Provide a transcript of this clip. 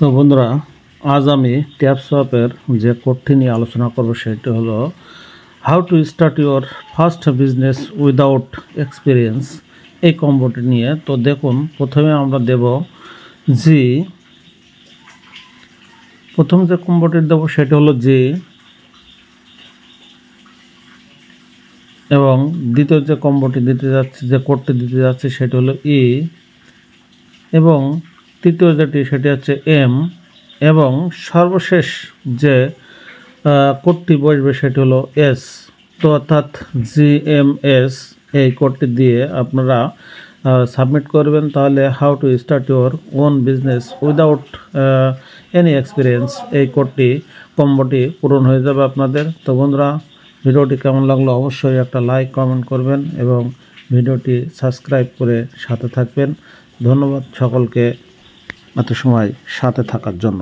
তো বন্ধুরা, আজ আমি ট্যাপসপের যে কোডটি নিয়ে আলোচনা করব সেটি হলো how to start your first business without experience. এই কম্বোটি নিয়ে তো দেখুন, প্রথমে আমরা দেব জি। প্রথম যে কম্বোটি দেব সেটি হলো জি, এবং দ্বিতীয় যে কম্বোটি দিতে যাচ্ছে, যে কোডটি দিতে যাচ্ছে সেটি হলো ই, এবং তৃতীয় যেটি সেটি হচ্ছে এম, এবং সর্বশেষ যে কোডটি বসবে সেটি হলো এস। তো অর্থাৎ জিএমএস এই কোডটি দিয়ে আপনারা সাবমিট করবেন, তাহলে how to start your own business without any experience এই কোডটি কম্বোটি পূরণ হয়ে যাবে আপনাদের। তো বন্ধুরা, ভিডিওটি কেমন লাগলো অবশ্যই একটা লাইক কমেন্ট করবেন এবং ভিডিওটি সাবস্ক্রাইব করে সাথে থাকবেন। ধন্যবাদ সকলকে এত সময় সাথে থাকার জন্য।